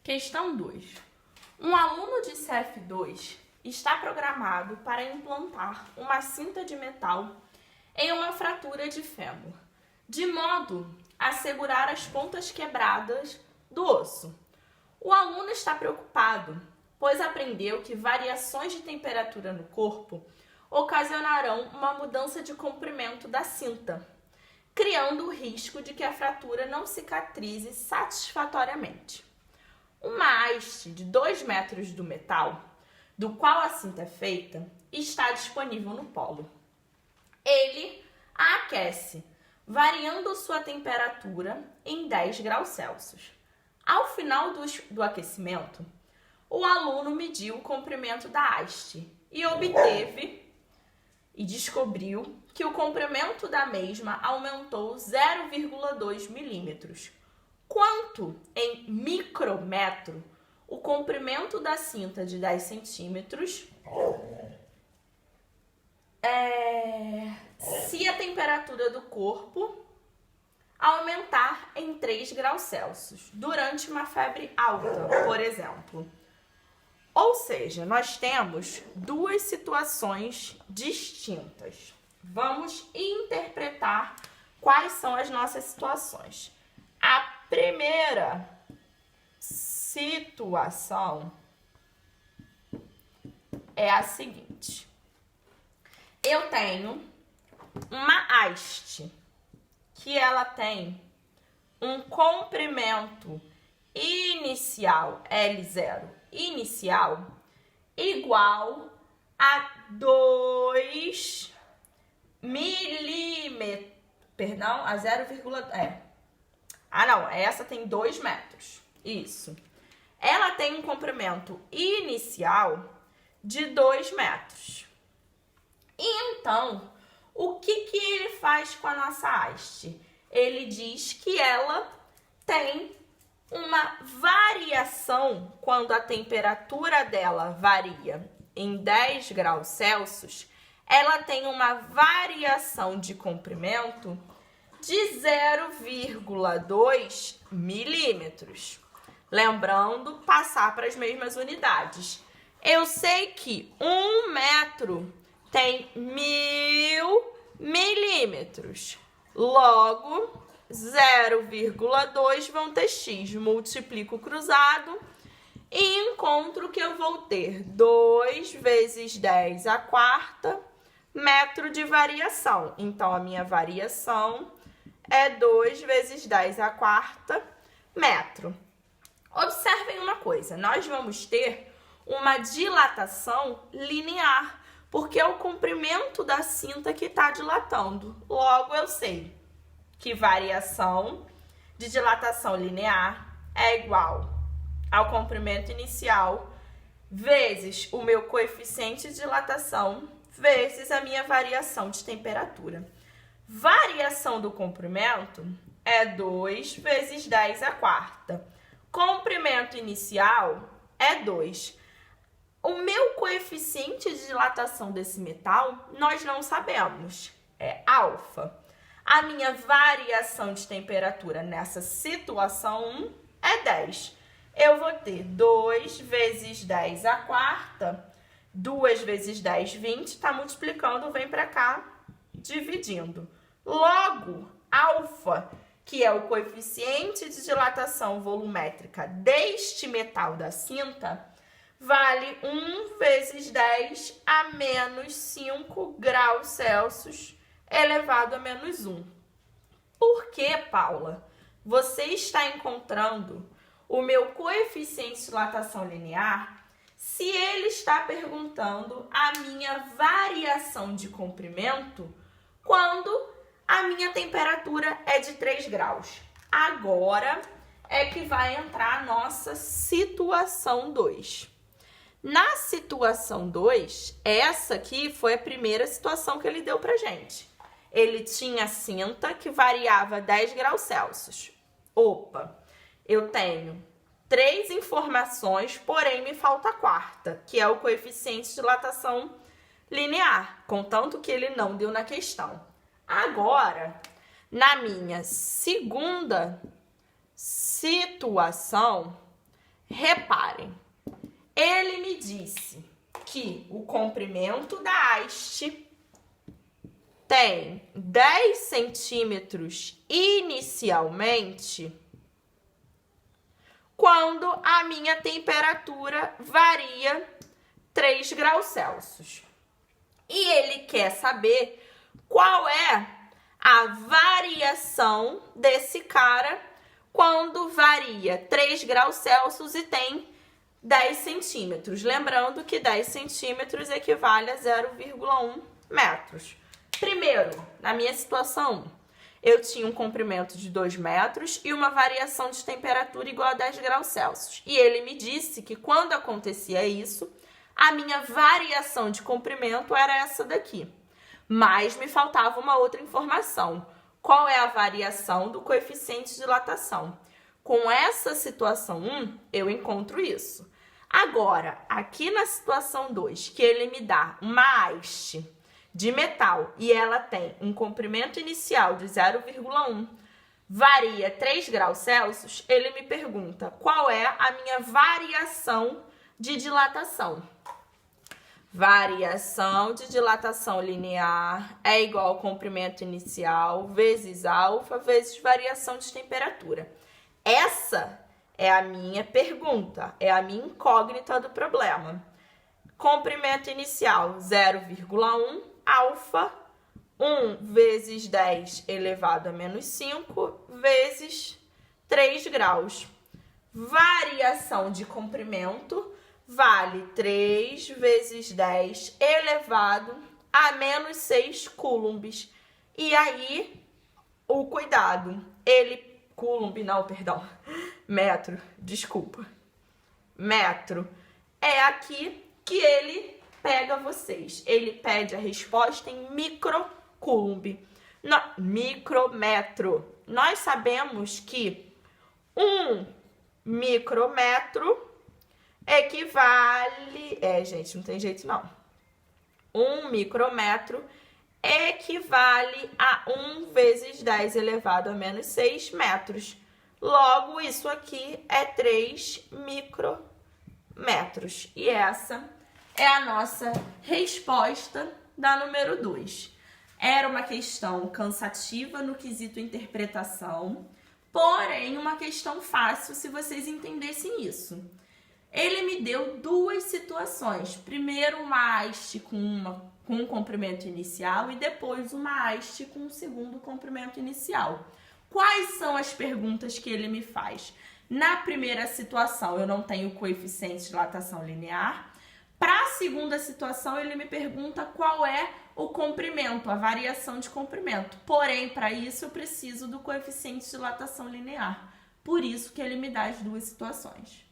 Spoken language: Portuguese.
Questão 2. Um aluno de CF2 está programado para implantar uma cinta de metal em uma fratura de fêmur, de modo a segurar as pontas quebradas do osso. O aluno está preocupado, pois aprendeu que variações de temperatura no corpo ocasionarão uma mudança de comprimento da cinta, criando o risco de que a fratura não cicatrize satisfatoriamente. Uma haste de 2 metros do metal, do qual a cinta é feita, está disponível no polo. Ele a aquece, variando sua temperatura em 10 graus Celsius. Ao final do aquecimento, o aluno mediu o comprimento da haste e descobriu que o comprimento da mesma aumentou 0,2 milímetros. Quanto em micrômetro, o comprimento da cinta de 10 centímetros, se a temperatura do corpo aumentar em 3 graus Celsius, durante uma febre alta, por exemplo. Ou seja, nós temos duas situações distintas. Vamos interpretar quais são as nossas situações. A primeira situação é a seguinte. Eu tenho uma haste que ela tem um comprimento inicial, L0, inicial, igual a 2 milímetros, perdão, a 0,... essa tem 2 metros, isso. Ela tem um comprimento inicial de 2 metros. E então, o que ele faz com a nossa haste? Ele diz que ela tem uma variação quando a temperatura dela varia em 10 graus Celsius, ela tem uma variação de comprimento de 0,2 milímetros. Lembrando, passar para as mesmas unidades. Eu sei que 1 metro tem 1000 milímetros. Logo, 0,2 vão ter x. Multiplico cruzado e encontro que eu vou ter 2 vezes 10 à quarta metro de variação. Então, a minha variação é 2 vezes 10 à quarta metro. Observem uma coisa, nós vamos ter uma dilatação linear, porque é o comprimento da cinta que está dilatando. Logo, eu sei que variação de dilatação linear é igual ao comprimento inicial vezes o meu coeficiente de dilatação vezes a minha variação de temperatura. Variação do comprimento é 2 vezes 10 à quarta. Comprimento inicial é 2. O meu coeficiente de dilatação desse metal, nós não sabemos, é alfa. A minha variação de temperatura nessa situação 1 é 10. Eu vou ter 2 vezes 10 à quarta, 2 vezes 10, 20, está multiplicando, vem para cá, dividindo. Logo, alfa, que é o coeficiente de dilatação volumétrica deste metal da cinta, vale 1 vezes 10 a menos 5 graus Celsius elevado a menos 1. Por que, Paula, você está encontrando o meu coeficiente de dilatação linear se ele está perguntando a minha variação de comprimento quando a minha temperatura é de 3 graus? Agora é que vai entrar a nossa situação 2. Na situação 2, essa aqui foi a primeira situação que ele deu pra gente. Ele tinha cinta que variava 10 graus Celsius. Opa, eu tenho 3 informações, porém me falta a quarta, que é o coeficiente de dilatação linear, contanto que ele não deu na questão. Agora, na minha segunda situação, Reparem, ele me disse que o comprimento da haste tem 10 centímetros inicialmente quando a minha temperatura varia 3 graus Celsius. E ele quer saber qual é a variação desse cara quando varia 3 graus Celsius e tem 10 centímetros. Lembrando que 10 centímetros equivale a 0,1 metros. Primeiro, na minha situação, eu tinha um comprimento de 2 metros e uma variação de temperatura igual a 10 graus Celsius. E ele me disse que quando acontecia isso, a minha variação de comprimento era essa daqui. Mas me faltava uma outra informação. Qual é a variação do coeficiente de dilatação? Com essa situação 1, eu encontro isso. Agora, aqui na situação 2, que ele me dá uma haste de metal e ela tem um comprimento inicial de 0,1, varia 3 graus Celsius, ele me pergunta qual é a minha variação de dilatação. Variação de dilatação linear é igual ao comprimento inicial vezes alfa vezes variação de temperatura. Essa é a minha pergunta, é a minha incógnita do problema. Comprimento inicial 0,1, alfa 1 vezes 10 elevado a menos 5 vezes 3 graus. Variação de comprimento vale 3 vezes 10 elevado a menos 6 coulombs. E aí, o cuidado, metro, desculpa. Metro é aqui que ele pega vocês. Ele pede a resposta em microcoulomb. Micrometro. Nós sabemos que 1 micrometro equivale... gente, não tem jeito não. 1 micrometro equivale a 1 vezes 10 elevado a menos 6 metros. Logo, isso aqui é 3 micrometros. E essa é a nossa resposta da número 2. Era uma questão cansativa no quesito interpretação, porém uma questão fácil se vocês entendessem isso. Ele me deu duas situações. Primeiro, uma haste com um comprimento inicial e depois uma haste com um segundo comprimento inicial. Quais são as perguntas que ele me faz? Na primeira situação, eu não tenho coeficiente de dilatação linear. Para a segunda situação, ele me pergunta qual é o comprimento, a variação de comprimento. Porém, para isso, eu preciso do coeficiente de dilatação linear. Por isso que ele me dá as duas situações.